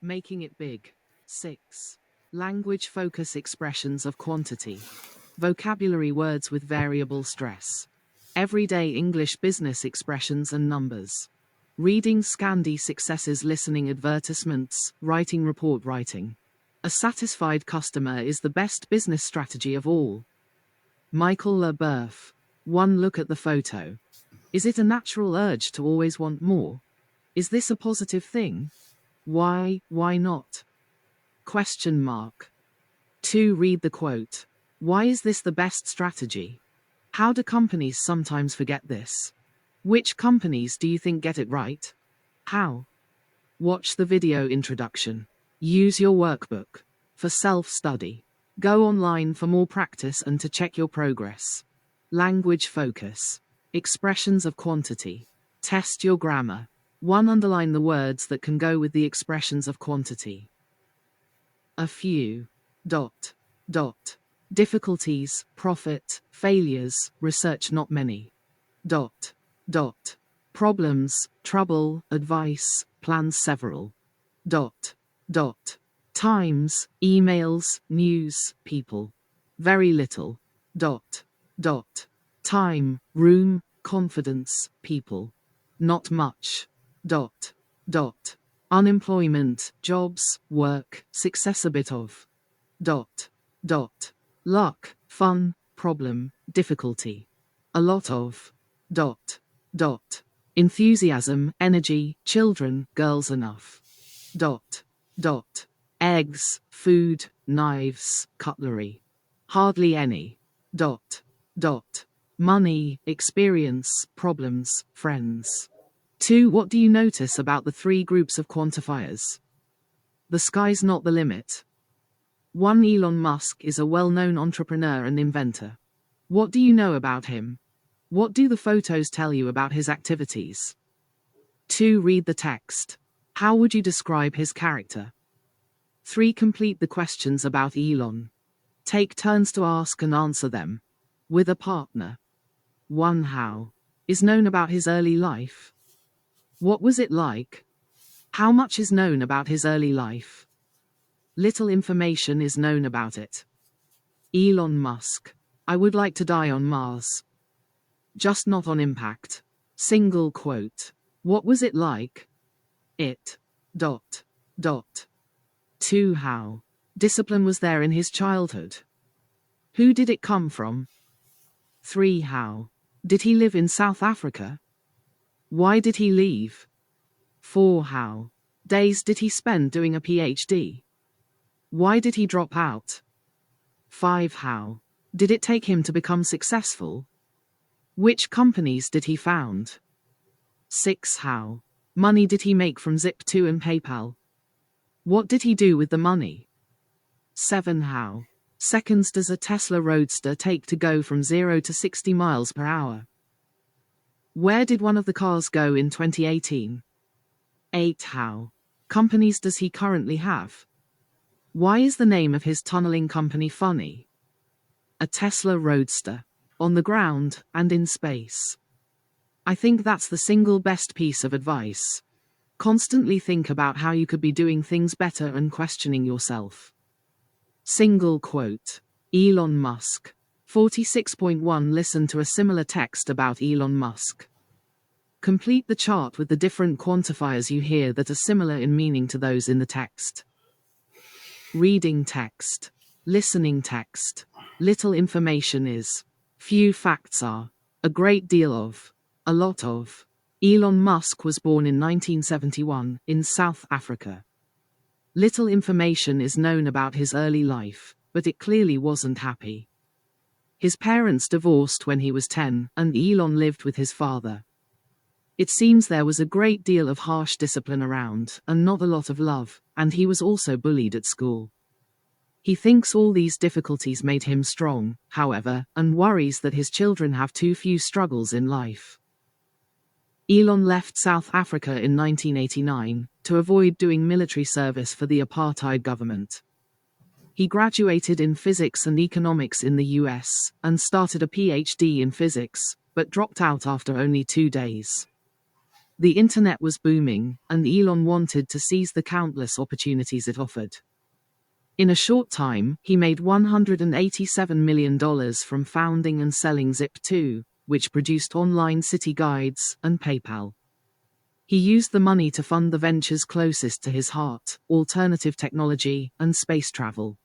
Making it big. 6. Language focus expressions of quantity. Vocabulary words with variable stress. Everyday English business expressions and numbers. Reading Scandi successes, listening advertisements, writing report writing. A satisfied customer is the best business strategy of all. Michael LeBeouf. One look at the photo. Is it a natural urge to always want more? Is this a positive thing? Why not? Question mark. 2. Read the quote. Why is this the best strategy? How do companies sometimes forget this? Which companies do you think get it right? How? Watch the video introduction. Use your workbook for self-study. Go online for more practice and to check your progress. Language focus. Expressions of quantity. Test your grammar. 1. Underline the words that can go with the expressions of quantity. A few. Difficulties, profit, failures, research not many. Problems, trouble, advice, plans several. Times, emails, news, people. Very little. Time, room, confidence, people. Not much. Unemployment, jobs, work, success, a bit of. Luck, fun, problem, difficulty. A lot of. Enthusiasm, energy, children, girls, enough. Eggs, food, knives, cutlery. Hardly any. Money, experience, problems, friends. 2. What do you notice about the 3 groups of quantifiers? The sky's not the limit. 1. Elon Musk is a well-known entrepreneur and inventor. What do you know about him? What do the photos tell you about his activities? 2. Read the text. How would you describe his character? 3. Complete the questions about Elon. Take turns to ask and answer them. With a partner. 1. How is known about his early life? What was it like? How much is known about his early life? Little information is known about it. Elon Musk. I would like to die on Mars. Just not on impact. Single quote. What was it like? It. 2. How discipline was there in his childhood? Who did it come from? 3. How did he live in South Africa? Why did he leave? 4. How days did he spend doing a PhD? Why did he drop out? 5. How did it take him to become successful? Which companies did he found? 6. How money did he make from Zip2 and PayPal? What did he do with the money? 7. How seconds does a Tesla Roadster take to go from 0 to 60 miles per hour? Where did one of the cars go in 2018? 8. How companies does he currently have? Why is the name of his tunneling company funny? A Tesla Roadster. On the ground and in space. I think that's the single best piece of advice. Constantly think about how you could be doing things better and questioning yourself. Single quote. Elon Musk. 46.1 Listen to a similar text about Elon Musk. Complete the chart with the different quantifiers you hear that are similar in meaning to those in the text. Reading text. Listening text. Little information is. Few facts are. A great deal of. A lot of. Elon Musk was born in 1971 in South Africa. Little information is known about his early life, but it clearly wasn't happy. His parents divorced when he was 10, and Elon lived with his father. It seems there was a great deal of harsh discipline around, and not a lot of love, and he was also bullied at school. He thinks all these difficulties made him strong, however, and worries that his children have too few struggles in life. Elon left South Africa in 1989 to avoid doing military service for the apartheid government. He graduated in physics and economics in the US and started a PhD in physics, but dropped out after only 2 days. The internet was booming, and Elon wanted to seize the countless opportunities it offered. In a short time, he made $187 million from founding and selling Zip2, which produced online city guides, and PayPal. He used the money to fund the ventures closest to his heart, alternative technology, and space travel.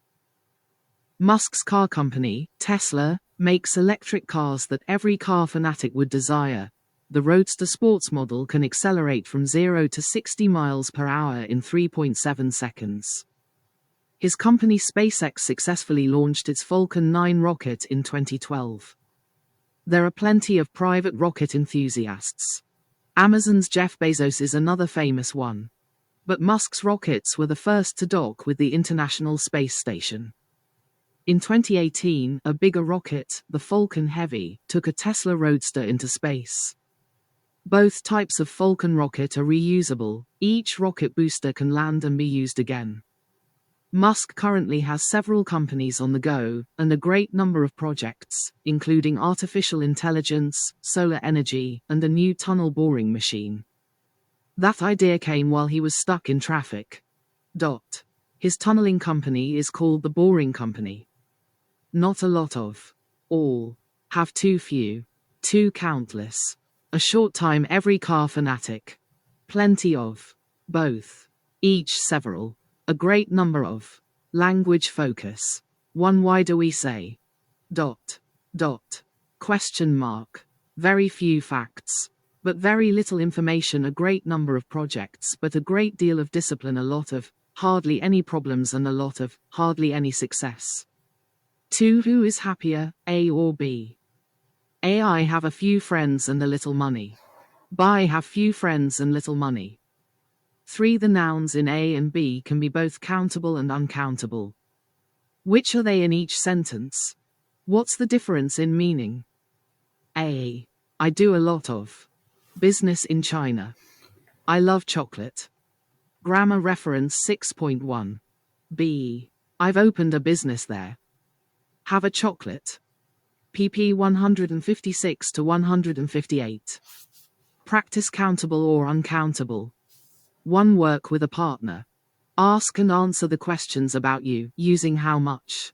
Musk's car company, Tesla, makes electric cars that every car fanatic would desire. The Roadster Sports model can accelerate from 0 to 60 miles per hour in 3.7 seconds. His company SpaceX successfully launched its Falcon 9 rocket in 2012. There are plenty of private rocket enthusiasts. Amazon's Jeff Bezos is another famous one. But Musk's rockets were the first to dock with the International Space Station. In 2018, a bigger rocket, the Falcon Heavy, took a Tesla Roadster into space. Both types of Falcon rocket are reusable. Each rocket booster can land and be used again. Musk currently has several companies on the go, and a great number of projects, including artificial intelligence, solar energy, and a new tunnel boring machine. That idea came while he was stuck in traffic. His tunneling company is called the Boring Company. Not a lot of. All. Have too few. Too countless. A short time every car fanatic. Plenty of. Both. Each several. A great number of. Language focus. One why do we say? Question mark. Very few facts. But very little information, a great number of projects, but a great deal of discipline, a lot of, hardly any problems, and a lot of, hardly any success. 2. Who is happier, A or B? A. I have a few friends and a little money. B. I have few friends and little money. 3. The nouns in A and B can be both countable and uncountable. Which are they in each sentence? What's the difference in meaning? A. I do a lot of business in China. I love chocolate. Grammar reference 6.1. B. I've opened a business there. Have a chocolate. pp 156 to 158. Practice countable or uncountable. 1. Work with a partner. Ask and answer the questions about you, using how much.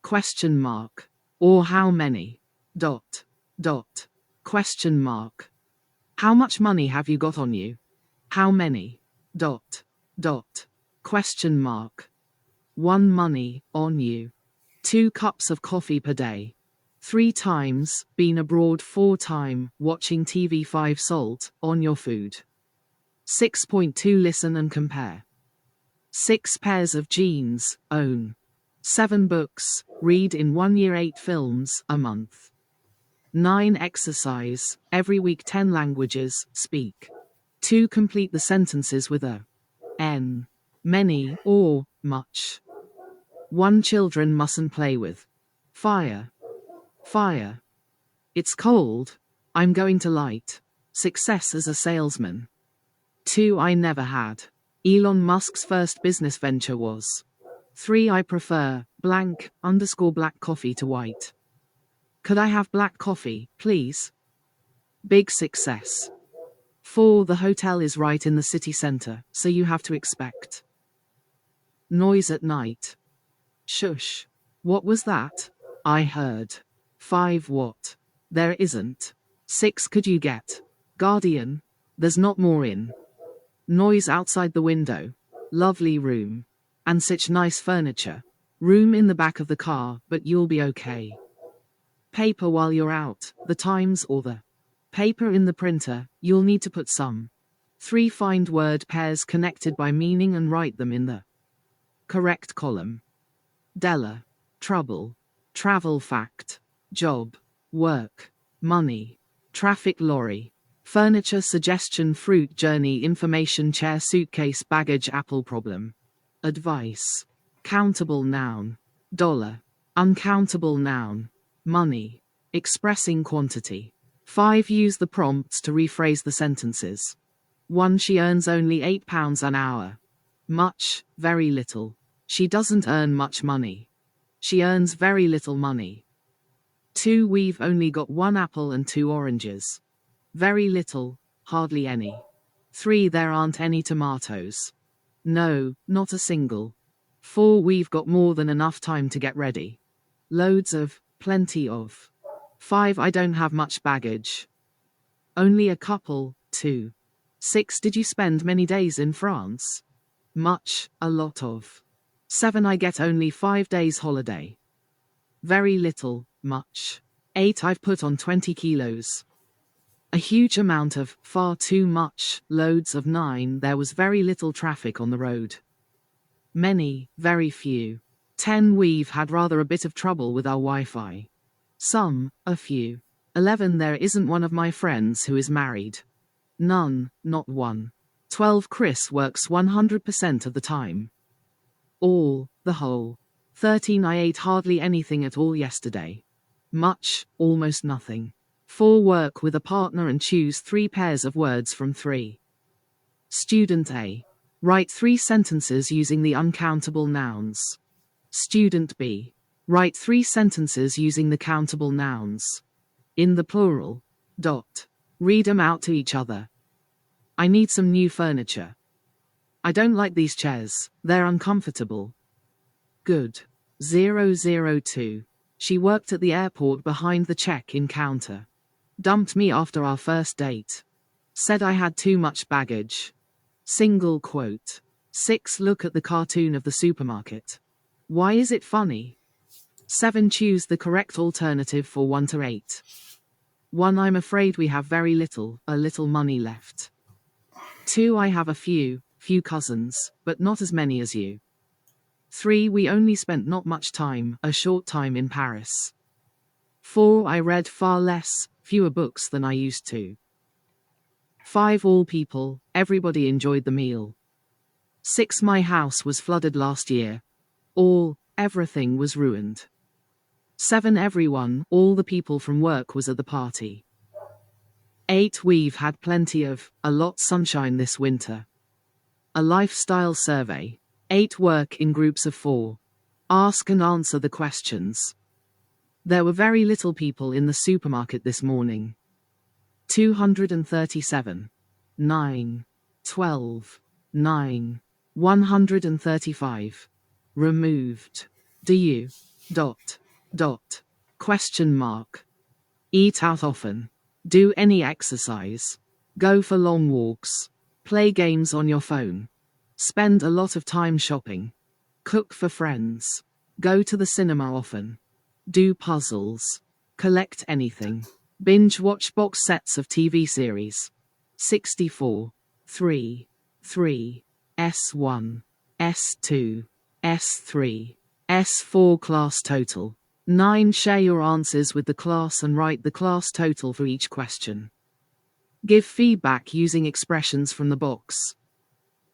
Question mark. Or how many. Question mark. How much money have you got on you? How many. Question mark. 1. Money, on you. 2 cups of coffee per day. 3 times, been abroad 4 time, watching TV 5 salt, on your food. 6.2 Listen and compare. 6 pairs of jeans, own. 7 books, read in 1 year 8 films, a month. 9 Exercise, every week 10 languages, speak. 2 Complete the sentences with a n. Many, or, much. 1 Children mustn't play with fire. Fire. It's cold. I'm going to light. Success as a salesman. 2 I never had. Elon Musk's first business venture was. 3 I prefer black coffee to white. Could I have black coffee, please? Big success. 4 The hotel is right in the city center, so you have to expect noise at night. Shush. What was that? I heard. 5 What? There isn't. 6 Could you get Guardian? There's not more in. Noise outside the window. Lovely room. And such nice furniture. Room in the back of the car, but you'll be okay. Paper while you're out, the Times or the paper in the printer, you'll need to put some. 3 Find word pairs connected by meaning and write them in the correct column. Della. Trouble. Travel fact. Job. Work. Money. Traffic lorry. Furniture suggestion fruit journey information chair suitcase baggage apple problem. Advice. Countable noun. Dollar. Uncountable noun. Money. Expressing quantity. 5 Use the prompts to rephrase the sentences. 1 She earns only £8 an hour. Much, very little. She doesn't earn much money. She earns very little money. 2 We've only got 1 apple and 2 oranges. Very little, hardly any. 3. There aren't any tomatoes. No, not a single. 4. We've got more than enough time to get ready. Loads of, plenty of. 5. I don't have much baggage. Only a couple. 2. 6. Did you spend many days in France? Much, a lot of. 7. I get only 5 days holiday. Very little, much. 8. I've put on 20 kilos. A huge amount of, far too much, loads of. 9. There was very little traffic on the road. Many, very few. 10. We've had rather a bit of trouble with our Wi-Fi. Some, a few. 11. There isn't one of my friends who is married. None, not one. 12. Chris works 100% of the time. All, the whole. 13. I ate hardly anything at all yesterday. Much, almost nothing. 4. Work with a partner and choose 3 pairs of words from 3. Student A. Write 3 sentences using the uncountable nouns. Student B. Write 3 sentences using the countable nouns. In the plural. Read them out to each other. I need some new furniture. I don't like these chairs, they're uncomfortable. Good. 002. She worked at the airport behind the check-in counter. Dumped me after our first date. Said I had too much baggage. Single quote. 6. Look at the cartoon of the supermarket. Why is it funny? 7. Choose the correct alternative for 1 to 8. 1. I'm afraid we have very little, a little money left. 2. I have a few cousins, but not as many as you. 3. We only spent not much time, a short time in Paris. 4. I read far less, fewer books than I used to. 5. All people, everybody enjoyed the meal. 6. My house was flooded last year. All, everything was ruined. 7. Everyone, all the people from work was at the party. 8. We've had plenty of, a lot sunshine this winter. A lifestyle survey. 8. Work in groups of 4. Ask and answer the questions. There were very little people in the supermarket this morning. 237. 9. 12. 9. 135. Removed. Do you? Question mark. Eat out often. Do any exercise. Go for long walks. Play games on your phone. Spend a lot of time shopping. Cook for friends. Go to the cinema often. Do puzzles. Collect anything. Binge watch box sets of TV series. 64. 3. S1. S2. S3. S4 class total. 9. Share your answers with the class and write the class total for each question. Give feedback using expressions from the box.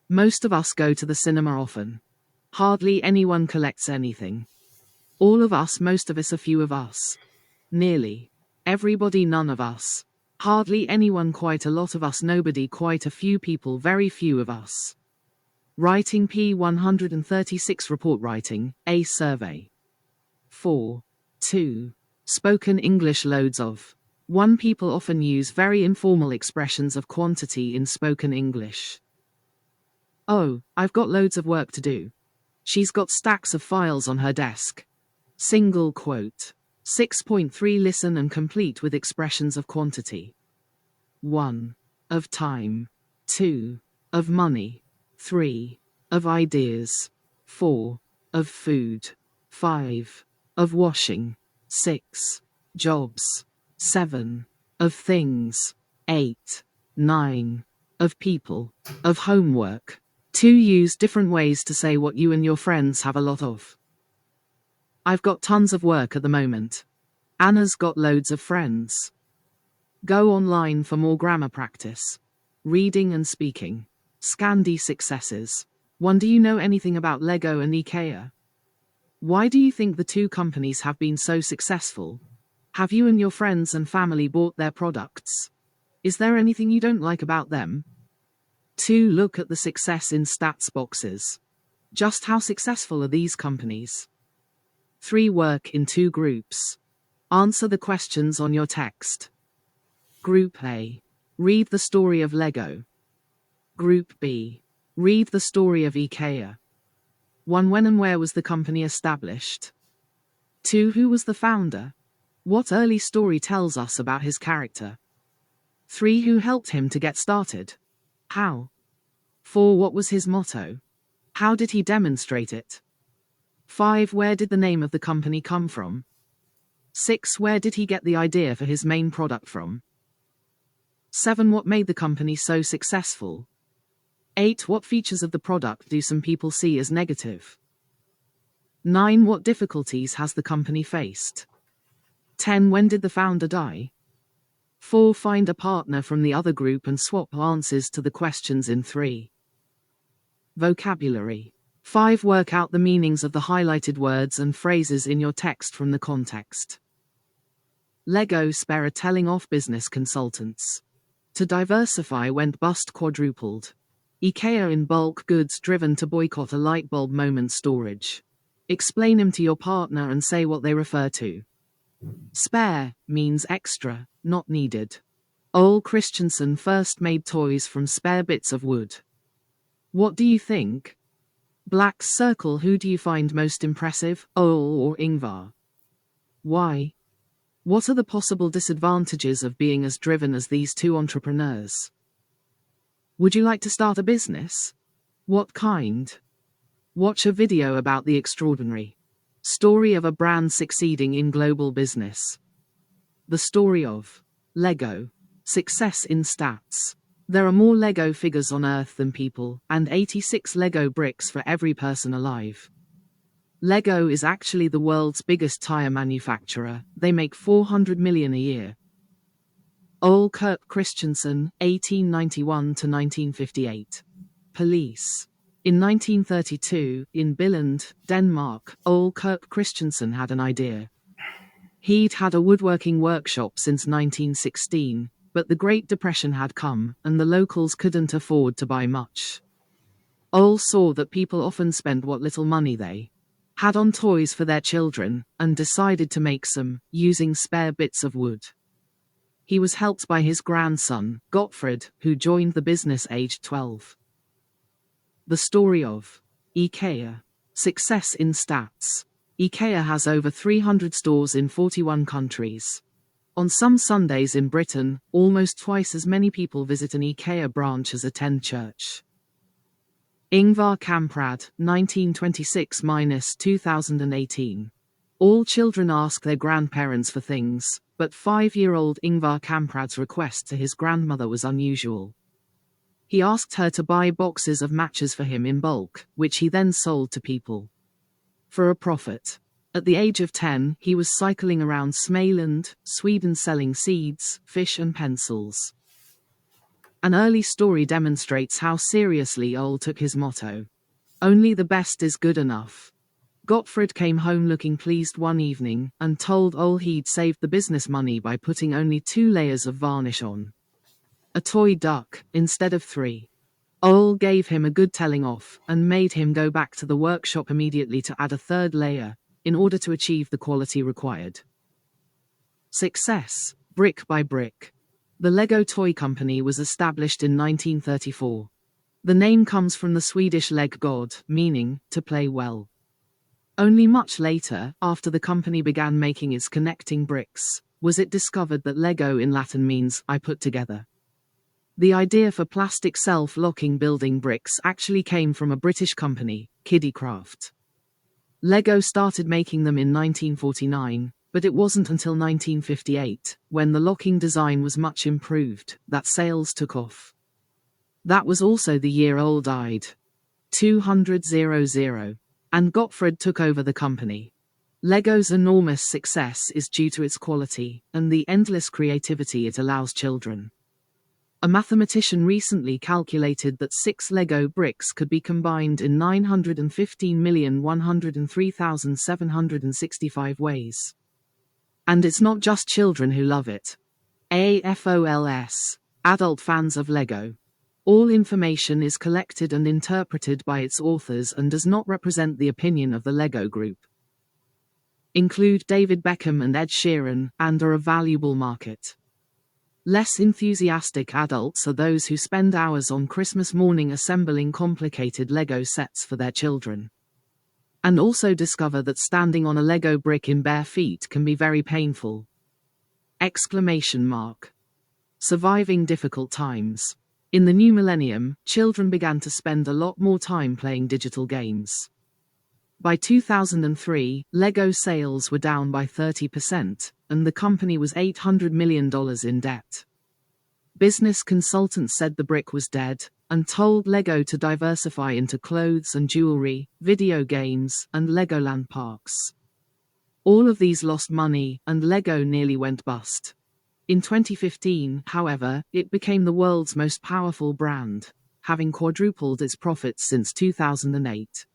Most of us go to the cinema often. Hardly anyone collects anything. All of us, most of us, a few of us. Nearly. Everybody, none of us. Hardly anyone, quite a lot of us, nobody, quite a few people, very few of us. Writing P136. Report writing, a survey. 4. 2. Spoken English. Loads of. 1. People often use very informal expressions of quantity in spoken English. Oh, I've got loads of work to do. She's got stacks of files on her desk. Single quote. 6.3. Listen and complete with expressions of quantity. 1. Of time. 2. Of money. 3. Of ideas. 4. Of food. 5. Of washing. 6. Jobs. 7. Of things. 8. 9. Of people. Of homework. 2. Use different ways to say what you and your friends have a lot of. I've got tons of work at the moment. Anna's got loads of friends. Go online for more grammar practice. Reading and speaking. Scandi successes. 1. Do you know anything about Lego and IKEA? Why do you think the 2 companies have been so successful? Have you and your friends and family bought their products? Is there anything you don't like about them? 2. Look at the success in stats boxes. Just how successful are these companies? 3. Work in 2 groups. Answer the questions on your text. Group A. Read the story of Lego. Group B. Read the story of IKEA. 1. When and where was the company established? 2. Who was the founder? What early story tells us about his character? 3. Who helped him to get started? How? 4. What was his motto? How did he demonstrate it? 5. Where did the name of the company come from? 6. Where did he get the idea for his main product from? 7. What made the company so successful? 8. What features of the product do some people see as negative? 9. What difficulties has the company faced? 10. When did the founder die? 4. Find a partner from the other group and swap answers to the questions in 3. Vocabulary. 5. Work out the meanings of the highlighted words and phrases in your text from the context. Lego spare telling off business consultants. To diversify went bust quadrupled. IKEA in bulk goods driven to boycott a light bulb moment storage. Explain them to your partner and say what they refer to. Spare means extra, not needed. Ole Christensen first made toys from spare bits of wood. What do you think? Black circle. Who do you find most impressive, Ole or Ingvar? Why? What are the possible disadvantages of being as driven as these two entrepreneurs? Would you like to start a business? What kind? Watch a video about the extraordinary story of a brand succeeding in global business. The story of Lego. Success in stats. There are more Lego figures on Earth than people, and 86 Lego bricks for every person alive. Lego is actually the world's biggest tire manufacturer. They make 400 million a year. Ole Kirk Christensen, 1891 to 1958. Police. In 1932, in Billund, Denmark, Ole Kirk Christensen had an idea. He'd had a woodworking workshop since 1916, but the Great Depression had come, and the locals couldn't afford to buy much. Ole saw that people often spent what little money they had on toys for their children, and decided to make some, using spare bits of wood. He was helped by his grandson, Gottfried, who joined the business aged 12. The story of IKEA. Success in stats. IKEA has over 300 stores in 41 countries. On some Sundays in Britain, almost twice as many people visit an IKEA branch as attend church. Ingvar Kamprad, 1926–2018. All children ask their grandparents for things, but 5-year-old Ingvar Kamprad's request to his grandmother was unusual. He asked her to buy boxes of matches for him in bulk, which he then sold to people for a profit. At the age of 10, he was cycling around Småland, Sweden selling seeds, fish and pencils. An early story demonstrates how seriously Ole took his motto. Only the best is good enough. Gottfried came home looking pleased one evening, and told Ole he'd saved the business money by putting only 2 layers of varnish on a toy duck, instead of 3. Ole gave him a good telling off, and made him go back to the workshop immediately to add a 3rd layer, in order to achieve the quality required. Success, brick by brick. The Lego Toy Company was established in 1934. The name comes from the Swedish leg god, meaning, to play well. Only much later, after the company began making its connecting bricks, was it discovered that Lego in Latin means, I put together. The idea for plastic self-locking building bricks actually came from a British company, Kiddicraft. Lego started making them in 1949, but it wasn't until 1958, when the locking design was much improved, that sales took off. That was also the year Ole died. 200. And Gottfried took over the company. Lego's enormous success is due to its quality, and the endless creativity it allows children. A mathematician recently calculated that 6 Lego bricks could be combined in 915,103,765 ways. And it's not just children who love it. AFOLS, adult fans of Lego. All information is collected and interpreted by its authors and does not represent the opinion of the Lego Group. Include David Beckham and Ed Sheeran, and are a valuable market. Less enthusiastic adults are those who spend hours on Christmas morning assembling complicated Lego sets for their children. And also discover that standing on a Lego brick in bare feet can be very painful. Exclamation mark. Surviving difficult times. In the new millennium, children began to spend a lot more time playing digital games. By 2003, Lego sales were down by 30%, and the company was $800 million in debt. Business consultants said the brick was dead, and told Lego to diversify into clothes and jewelry, video games, and Legoland parks. All of these lost money, and Lego nearly went bust. In 2015, however, it became the world's most powerful brand, having quadrupled its profits since 2008.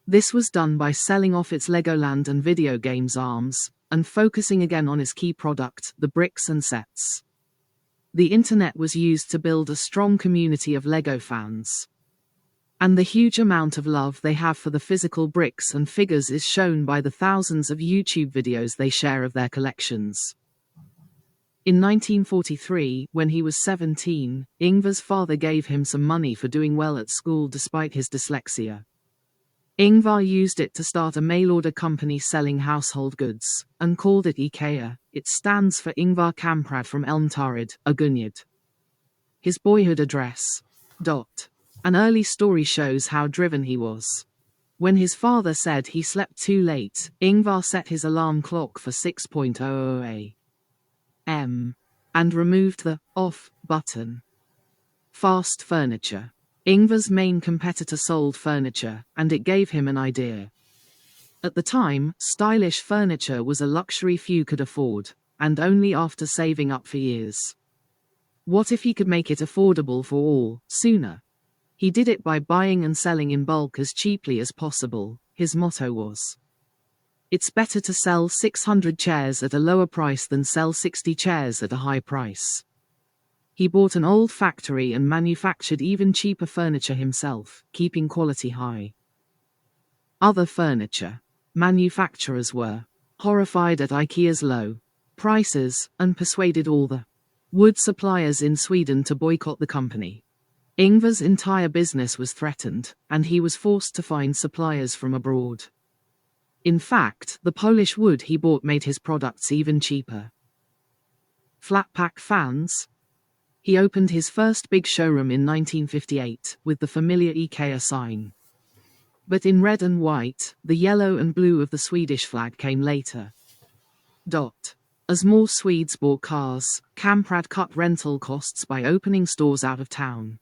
This was done by selling off its Legoland and video games arms, and focusing again on its key product, the bricks and sets. The internet was used to build a strong community of Lego fans. And the huge amount of love they have for the physical bricks and figures is shown by the thousands of YouTube videos they share of their collections. In 1943, when he was 17, Ingvar's father gave him some money for doing well at school despite his dyslexia. Ingvar used it to start a mail-order company selling household goods, and called it IKEA. It stands for Ingvar Kamprad from Elmtaryd, Agunnaryd. His boyhood address. An early story shows how driven he was. When his father said he slept too late, Ingvar set his alarm clock for 6:00 a.m. and removed the off button. Fast furniture. Ingvar's main competitor sold furniture, and it gave him an idea. At the time, stylish furniture was a luxury few could afford, and only after saving up for years. What if he could make it affordable for all, sooner? He did it by buying and selling in bulk as cheaply as possible. His motto was, "It's better to sell 600 chairs at a lower price than sell 60 chairs at a high price." He bought an old factory and manufactured even cheaper furniture himself, keeping quality high. Other furniture manufacturers were horrified at IKEA's low prices, and persuaded all the wood suppliers in Sweden to boycott the company. Ingvar's entire business was threatened, and he was forced to find suppliers from abroad. In fact, the Polish wood he bought made his products even cheaper. Flat-pack fans. He opened his first big showroom in 1958, with the familiar IKEA sign. But in red and white, the yellow and blue of the Swedish flag came later. As more Swedes bought cars, Kamprad cut rental costs by opening stores out of town.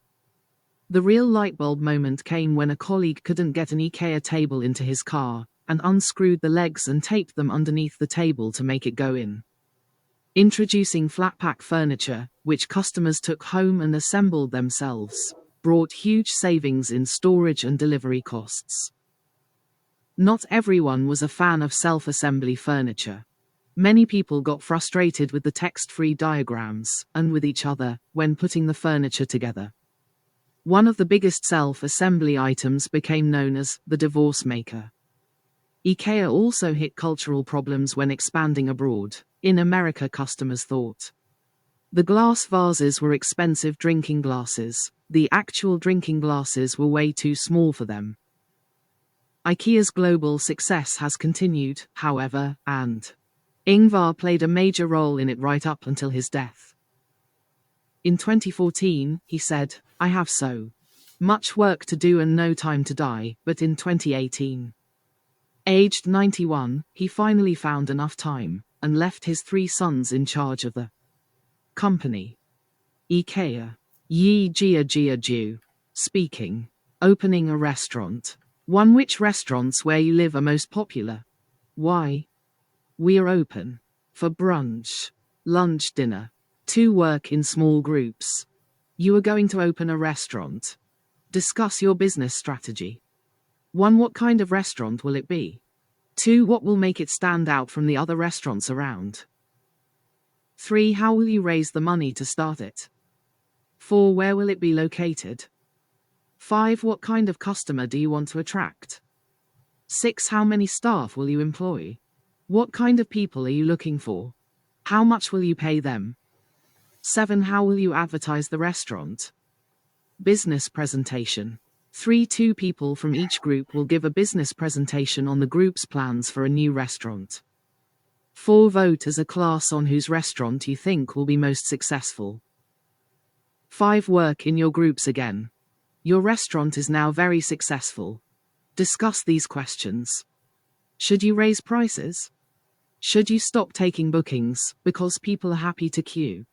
The real lightbulb moment came when a colleague couldn't get an IKEA table into his car, and unscrewed the legs and taped them underneath the table to make it go in. Introducing flat-pack furniture, which customers took home and assembled themselves, brought huge savings in storage and delivery costs. Not everyone was a fan of self-assembly furniture. Many people got frustrated with the text-free diagrams, and with each other, when putting the furniture together. One of the biggest self-assembly items became known as the divorce maker. IKEA also hit cultural problems when expanding abroad. In America, customers thought the glass vases were expensive drinking glasses. The actual drinking glasses were way too small for them. IKEA's global success has continued, however, and Ingvar played a major role in it right up until his death. In 2014, he said, "I have so much work to do and no time to die," but in 2018, aged 91, he finally found enough time, and left his 3 sons in charge of the company. IKEA. Yi Jia speaking. Opening a restaurant. One. Which restaurants where you live are most popular? Why? We are open for brunch, lunch, dinner. 2. Work in small groups. You are going to open a restaurant. Discuss your business strategy. 1. What kind of restaurant will it be? 2. What will make it stand out from the other restaurants around? 3. How will you raise the money to start it? 4. Where will it be located? 5. What kind of customer do you want to attract? 6. How many staff will you employ? What kind of people are you looking for? How much will you pay them? 7. How will you advertise the restaurant? Business presentation. 3. Two people from each group will give a business presentation on the group's plans for a new restaurant. 4. Vote as a class on whose restaurant you think will be most successful. 5. Work in your groups again. Your restaurant is now very successful. Discuss these questions. Should you raise prices? Should you stop taking bookings because people are happy to queue?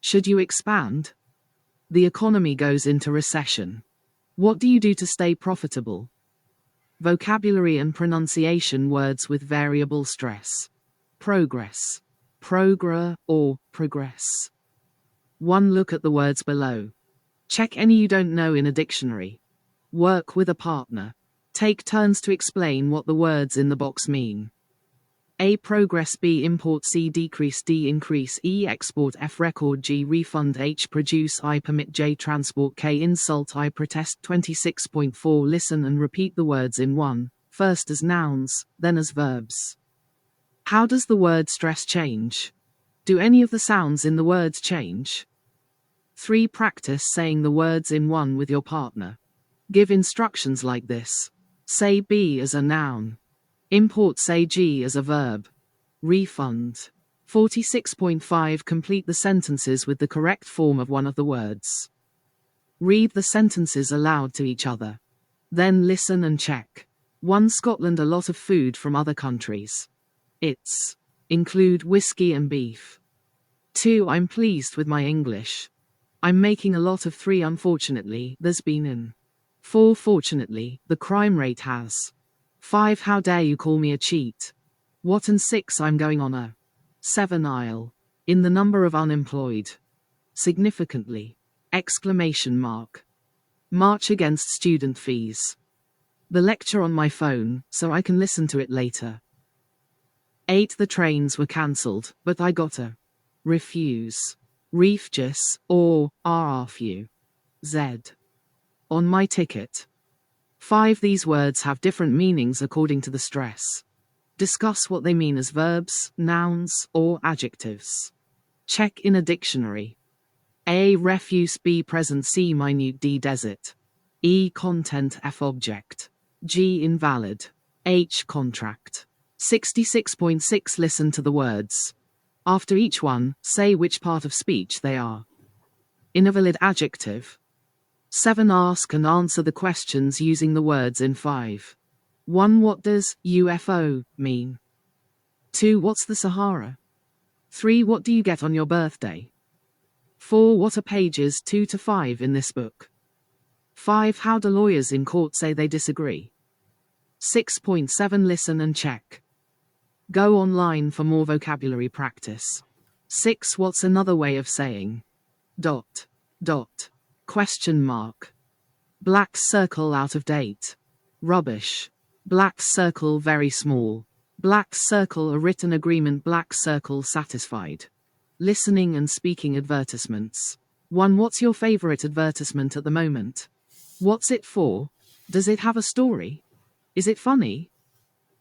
Should you expand? The economy goes into recession. What do you do to stay profitable? Vocabulary and pronunciation words with variable stress. Progress. Or progress. 1. Look at the words below. Check any you don't know in a dictionary. Work with a partner. Take turns to explain what the words in the box mean. A. Progress. B. Import. C. Decrease. D. Increase. E. Export. F. Record. G. Refund. H. Produce. I. Permit. J. Transport. K. Insult. I. Protest. 26.4 Listen and repeat the words in one, first as nouns, then as verbs. How does the word stress change? Do any of the sounds in the words change? 3. Practice saying the words in one with your partner. Give instructions like this. Say be as a noun. Import. Say G as a verb. Refund. 46.5 Complete the sentences with the correct form of one of the words. Read the sentences aloud to each other. Then listen and check. 1. Scotland. A lot of food from other countries. It's include whiskey and beef. 2. I'm pleased with my English. I'm making a lot of. 3. Unfortunately, there's been an. 4. Fortunately, the crime rate has. 5. How dare you call me a cheat? What? And 6. I'm going on a. 7. I'll. In the number of unemployed. Significantly. Exclamation mark. March against student fees. The lecture on my phone, so I can listen to it later. 8. The trains were cancelled, but I got a. Refuse. Refuse, or RFU. Z. On my ticket. 5. These words have different meanings according to the stress. Discuss what they mean as verbs, nouns, or adjectives. Check in a dictionary. A. Refuse. B. Present. C. Minute. D. Desert. E. Content. F. Object. G. Invalid. H. Contract. 66.6 Listen to the words. After each one, say which part of speech they are. Invalid adjective. 7. Ask and answer the questions using the words in 5. 1. What does UFO mean? 2. What's the Sahara? 3. What do you get on your birthday? 4. What are pages 2 to 5 in this book? 5. How do lawyers in court say they disagree? 6.7 Listen and check. Go online for more vocabulary practice. 6. What's another way of saying? ... Question mark. Black circle. Out of date. Rubbish. Black circle. Very small. Black circle. A written agreement. Black circle. Satisfied. Listening and speaking advertisements. 1. What's your favorite advertisement at the moment? What's it for? Does it have a story? Is it funny?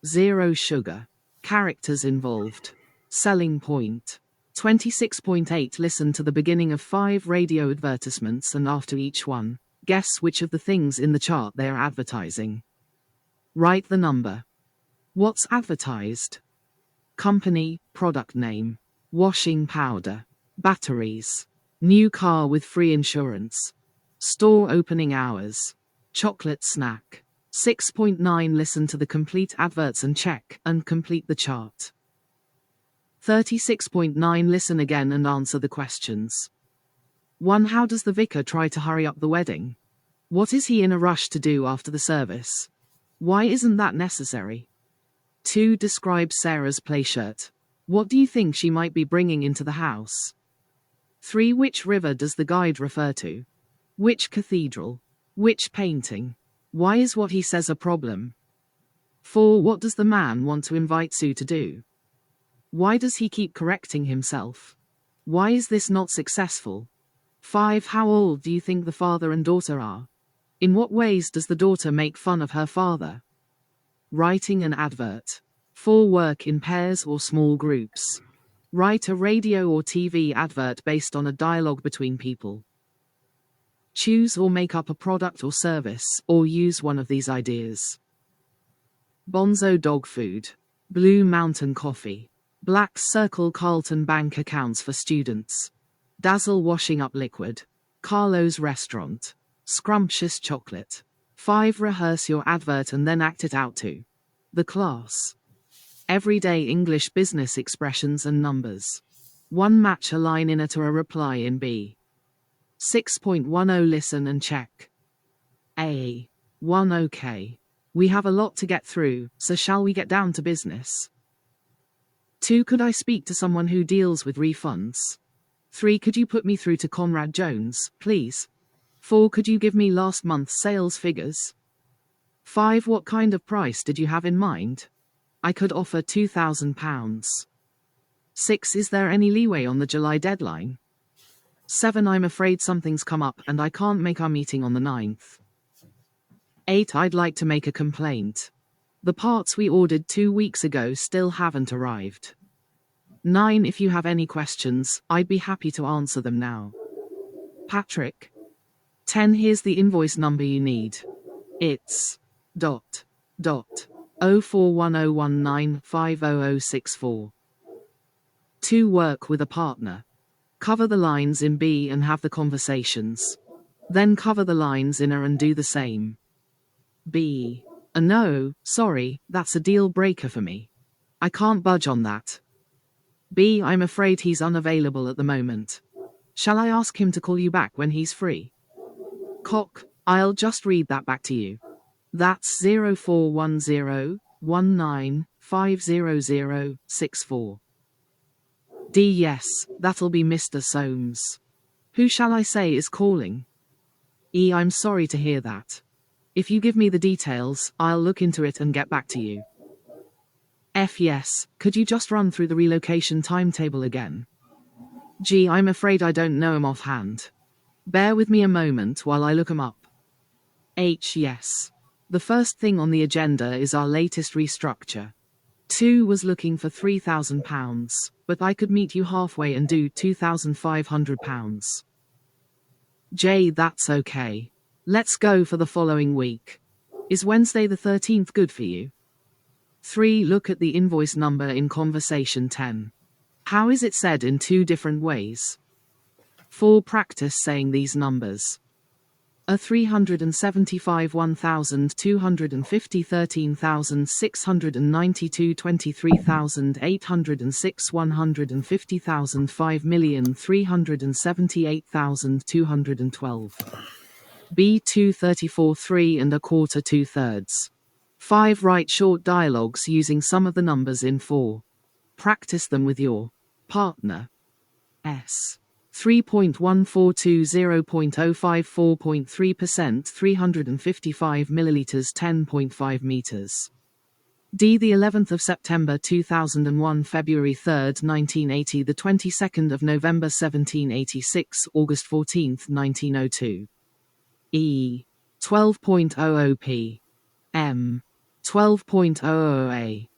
0 sugar. Characters involved. Selling point. 26.8 Listen to the beginning of 5 radio advertisements and after each one, guess which of the things in the chart they are advertising. Write the number. What's advertised? Company, product name, washing powder, batteries, new car with free insurance, store opening hours, chocolate snack. 6.9 Listen to the complete adverts and check and complete the chart. 36.9 Listen again and answer the questions. 1. How does the vicar try to hurry up the wedding? What is he in a rush to do after the service? Why isn't that necessary? 2. Describe Sarah's play shirt. What do you think she might be bringing into the house? 3. Which river does the guide refer to? Which cathedral? Which painting? Why is what he says a problem? 4. What does the man want to invite Sue to do? Why does he keep correcting himself? Why is this not successful? 5. How old do you think the father and daughter are? In what ways does the daughter make fun of her father? Writing an advert. 4. Work in pairs or small groups. Write a radio or TV advert based on a dialogue between people. Choose or make up a product or service, or use one of these ideas. Bonzo dog food. Blue Mountain coffee. Black Circle Carlton bank accounts for students. Dazzle washing up liquid. Carlo's restaurant. Scrumptious chocolate. 5. Rehearse your advert and then act it out to the class. Everyday English business expressions and numbers. 1. Match a line in A to a reply in B. 6.10 Listen and check. A. 1. Okay. We have a lot to get through, so shall we get down to business? 2. Could I speak to someone who deals with refunds? 3. Could you put me through to Conrad Jones, please? 4. Could you give me last month's sales figures? 5. What kind of price did you have in mind? I could offer £2,000. 6. Is there any leeway on the July deadline? 7. I'm afraid something's come up and I can't make our meeting on the 9th. 8. I'd like to make a complaint. The parts we ordered 2 weeks ago still haven't arrived. 9. If you have any questions, I'd be happy to answer them now. Patrick. 10. Here's the invoice number you need. It's ... 041019500064. 2. Work with a partner. Cover the lines in B and have the conversations. Then cover the lines in A and do the same. B. No, sorry, that's a deal breaker for me. I can't budge on that. B. I'm afraid he's unavailable at the moment. Shall I ask him to call you back when he's free? Cock. I'll just read that back to you. That's 041019500064. D. Yes, that'll be Mr. Soames. Who shall I say is calling? E. I'm sorry to hear that. If you give me the details, I'll look into it and get back to you. F. Yes, could you just run through the relocation timetable again? G. I'm afraid I don't know 'em offhand. Bear with me a moment while I look 'em up. H. Yes. The first thing on the agenda is our latest restructure. 2 was looking for £3,000, but I could meet you halfway and do £2,500. J. That's okay. Let's go for the following week. Is Wednesday the 13th good for you? 3. Look at the invoice number in conversation 10. How is it said in 2 different ways? 4. Practice saying these numbers. A 375 1250 13,692 23,806 150,000 5,378,212. B. 234 3 1/4 2/3. 5. Write short dialogues using some of the numbers in 4. Practice them with your partner. S. 3.1420.054.3% 355 milliliters 10.5 meters. D. The 11th of September 2001, February 3rd, 1980, the 22nd of November 1786, August 14th, 1902. E. 12.00 p. M. 12.00 a.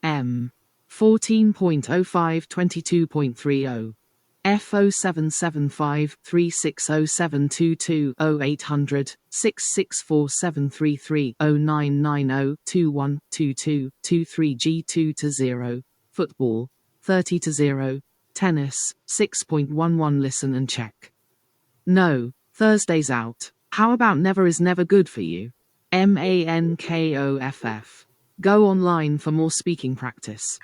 M. 14.05 22.30. F 0775 360722 0800 664733 0990 2122 23 G2 to 0. Football 30 to 0. Tennis 6.11 Listen and check. No, Thursday's out. How about never is never good for you? MANKOFF. Go online for more speaking practice.